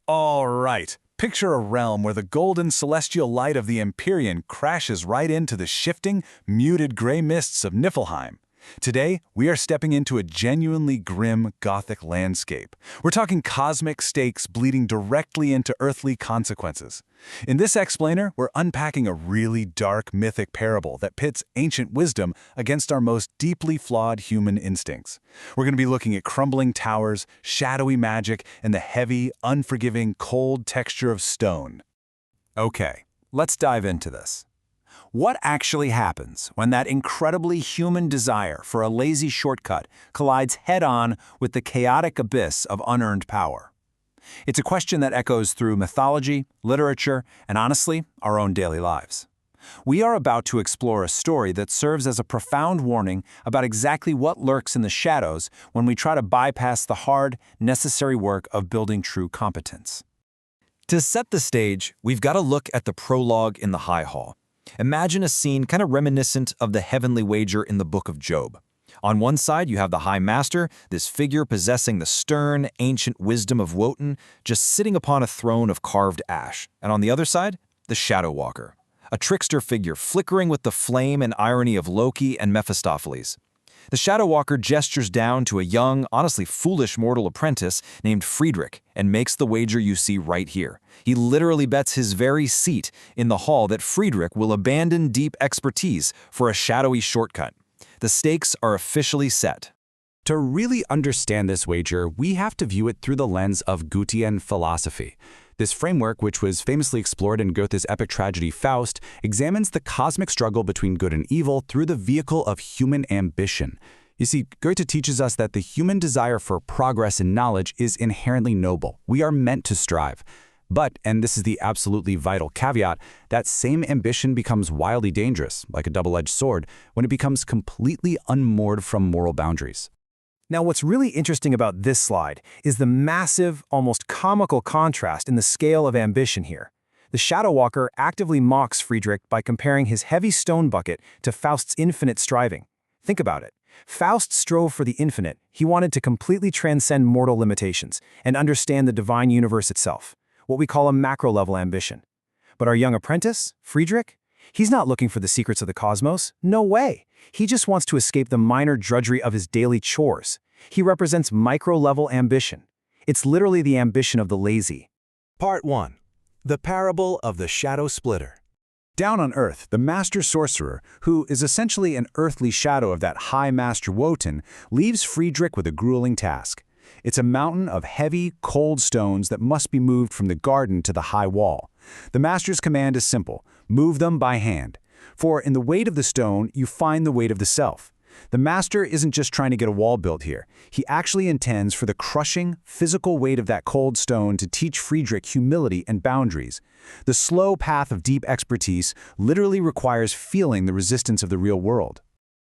All right. Picture a realm where the golden celestial light of the Empyrean crashes right into the shifting, muted gray mists of Niflheim. Today, we are stepping into a genuinely grim Gothic landscape. We're talking cosmic stakes bleeding directly into earthly consequences. In this explainer, we're unpacking a really dark mythic parable that pits ancient wisdom against our most deeply flawed human instincts. We're going to be looking at crumbling towers, shadowy magic, and the heavy, unforgiving, cold texture of stone. Okay, let's dive into this. What actually happens when that incredibly human desire for a lazy shortcut collides head-on with the chaotic abyss of unearned power? It's a question that echoes through mythology, literature, and honestly, our own daily lives. We are about to explore a story that serves as a profound warning about exactly what lurks in the shadows when we try to bypass the hard, necessary work of building true competence. To set the stage, we've got to look at the prologue in the High Hall. Imagine a scene kind of reminiscent of the heavenly wager in the Book of Job. On one side, you have the High Master, this figure possessing the stern, ancient wisdom of Wotan, just sitting upon a throne of carved ash. And on the other side, the Shadow Walker, a trickster figure flickering with the flame and irony of Loki and Mephistopheles. The Shadow Walker gestures down to a young, honestly foolish mortal apprentice named Friedrich and makes the wager you see right here. He literally bets his very seat in the hall that Friedrich will abandon deep expertise for a shadowy shortcut. The stakes are officially set. To really understand this wager, we have to view it through the lens of Goethean philosophy. This framework, which was famously explored in Goethe's epic tragedy Faust, examines the cosmic struggle between good and evil through the vehicle of human ambition. You see, Goethe teaches us that the human desire for progress and knowledge is inherently noble. We are meant to strive. But, and this is the absolutely vital caveat, that same ambition becomes wildly dangerous, like a double-edged sword, when it becomes completely unmoored from moral boundaries. Now, what's really interesting about this slide is the massive, almost comical contrast in the scale of ambition here. The Shadow Walker actively mocks Friedrich by comparing his heavy stone bucket to Faust's infinite striving. Think about it. Faust strove for the infinite. He wanted to completely transcend mortal limitations and understand the divine universe itself, what we call a macro-level ambition. But our young apprentice, Friedrich, he's not looking for the secrets of the cosmos. No way. He just wants to escape the minor drudgery of his daily chores. He represents micro-level ambition. It's literally the ambition of the lazy. Part 1. The Parable of the Shadow Splitter. Down on Earth, the Master Sorcerer, who is essentially an earthly shadow of that High Master Wotan, leaves Friedrich with a grueling task. It's a mountain of heavy, cold stones that must be moved from the garden to the high wall. The Master's command is simple: move them by hand. For in the weight of the stone, you find the weight of the self. The Master isn't just trying to get a wall built here. He actually intends for the crushing, physical weight of that cold stone to teach Friedrich humility and boundaries. The slow path of deep expertise literally requires feeling the resistance of the real world.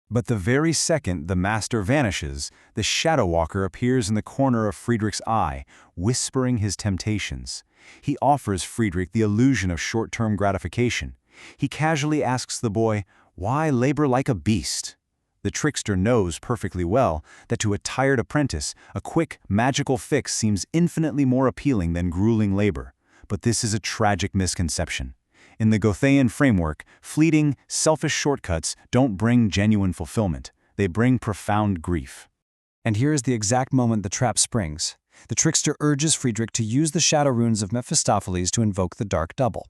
But the very second the Master vanishes, the Shadow Walker appears in the corner of Friedrich's eye, whispering his temptations. He offers Friedrich the illusion of short-term gratification. He casually asks the boy, "Why labor like a beast?" The trickster knows perfectly well that to a tired apprentice, a quick, magical fix seems infinitely more appealing than grueling labor. But this is a tragic misconception. In the Goethean framework, fleeting, selfish shortcuts don't bring genuine fulfillment. They bring profound grief. And here is the exact moment the trap springs. The trickster urges Friedrich to use the shadow runes of Mephistopheles to invoke the Dark Double.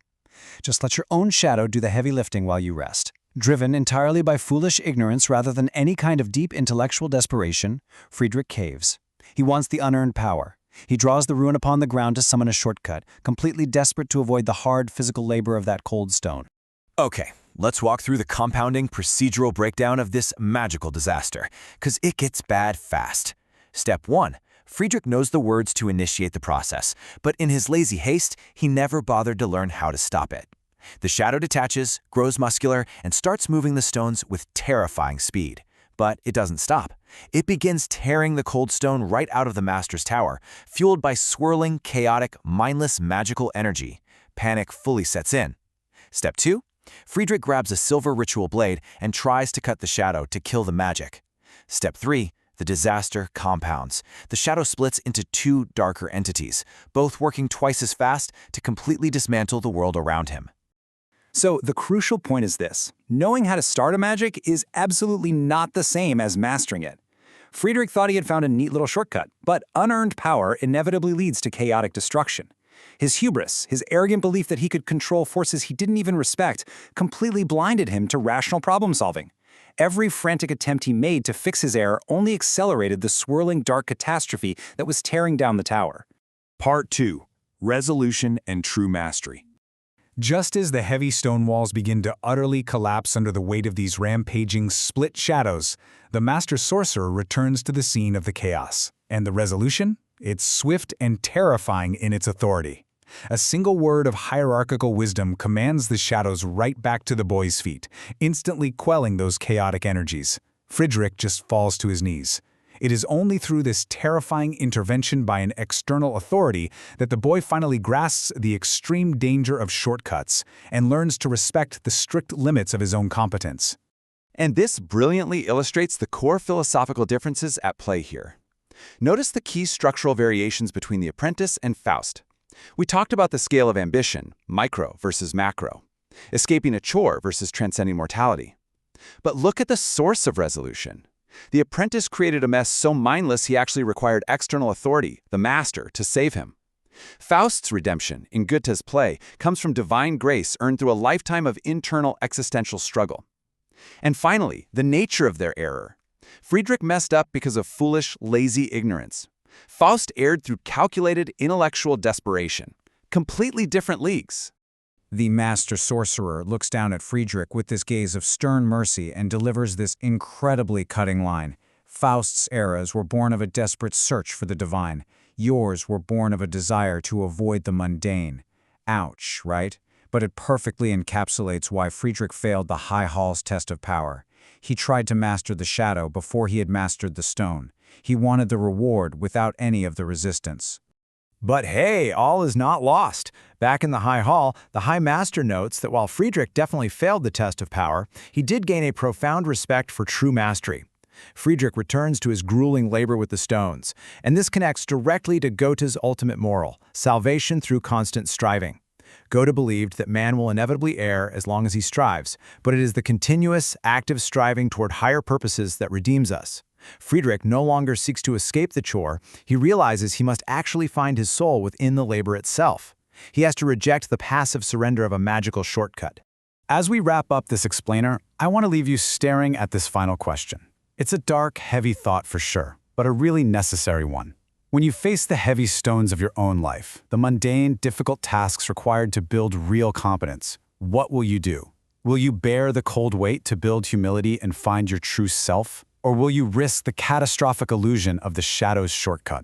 Just let your own shadow do the heavy lifting while you rest. Driven entirely by foolish ignorance rather than any kind of deep intellectual desperation, Friedrich caves. He wants the unearned power. He draws the rune upon the ground to summon a shortcut, completely desperate to avoid the hard physical labor of that cold stone. Okay, let's walk through the compounding procedural breakdown of this magical disaster, because it gets bad fast. Step 1. Friedrich knows the words to initiate the process, but in his lazy haste, he never bothered to learn how to stop it. The shadow detaches, grows muscular, and starts moving the stones with terrifying speed. But it doesn't stop. It begins tearing the cold stone right out of the Master's tower, fueled by swirling, chaotic, mindless magical energy. Panic fully sets in. Step 2. Friedrich grabs a silver ritual blade and tries to cut the shadow to kill the magic. Step 3. The disaster compounds. The shadow splits into two darker entities, both working twice as fast to completely dismantle the world around him. So the crucial point is this: knowing how to start a magic is absolutely not the same as mastering it. Friedrich thought he had found a neat little shortcut, but unearned power inevitably leads to chaotic destruction. His hubris, his arrogant belief that he could control forces he didn't even respect, completely blinded him to rational problem-solving. Every frantic attempt he made to fix his error only accelerated the swirling dark catastrophe that was tearing down the tower. Part 2. Resolution and True Mastery. Just as the heavy stone walls begin to utterly collapse under the weight of these rampaging split shadows, the Master Sorcerer returns to the scene of the chaos. And the resolution? It's swift and terrifying in its authority. A single word of hierarchical wisdom commands the shadows right back to the boy's feet, instantly quelling those chaotic energies. Friedrich just falls to his knees. It is only through this terrifying intervention by an external authority that the boy finally grasps the extreme danger of shortcuts and learns to respect the strict limits of his own competence. And this brilliantly illustrates the core philosophical differences at play here. Notice the key structural variations between the apprentice and Faust. We talked about the scale of ambition, micro versus macro, escaping a chore versus transcending mortality. But look at the source of resolution. The apprentice created a mess so mindless he actually required external authority, the master, to save him. Faust's redemption, in Goethe's play, comes from divine grace earned through a lifetime of internal existential struggle. And finally, the nature of their error. Friedrich messed up because of foolish, lazy ignorance. Faust erred through calculated intellectual desperation. Completely different leagues. The Master Sorcerer looks down at Friedrich with this gaze of stern mercy and delivers this incredibly cutting line. Faust's errors were born of a desperate search for the divine. Yours were born of a desire to avoid the mundane. Ouch, right? But it perfectly encapsulates why Friedrich failed the High Hall's test of power. He tried to master the shadow before he had mastered the stone. He wanted the reward without any of the resistance. But hey, all is not lost. Back in the High Hall, the High Master notes that while Friedrich definitely failed the test of power, he did gain a profound respect for true mastery. Friedrich returns to his grueling labor with the stones, and this connects directly to Goethe's ultimate moral, salvation through constant striving. Goethe believed that man will inevitably err as long as he strives, but it is the continuous, active striving toward higher purposes that redeems us. Friedrich no longer seeks to escape the chore, he realizes he must actually find his soul within the labor itself. He has to reject the passive surrender of a magical shortcut. As we wrap up this explainer, I want to leave you staring at this final question. It's a dark, heavy thought for sure, but a really necessary one. When you face the heavy stones of your own life, the mundane, difficult tasks required to build real competence, what will you do? Will you bear the cold weight to build humility and find your true self? Or will you risk the catastrophic illusion of the shadow's shortcut?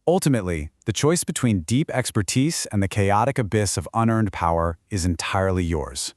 Ultimately, the choice between deep expertise and the chaotic abyss of unearned power is entirely yours.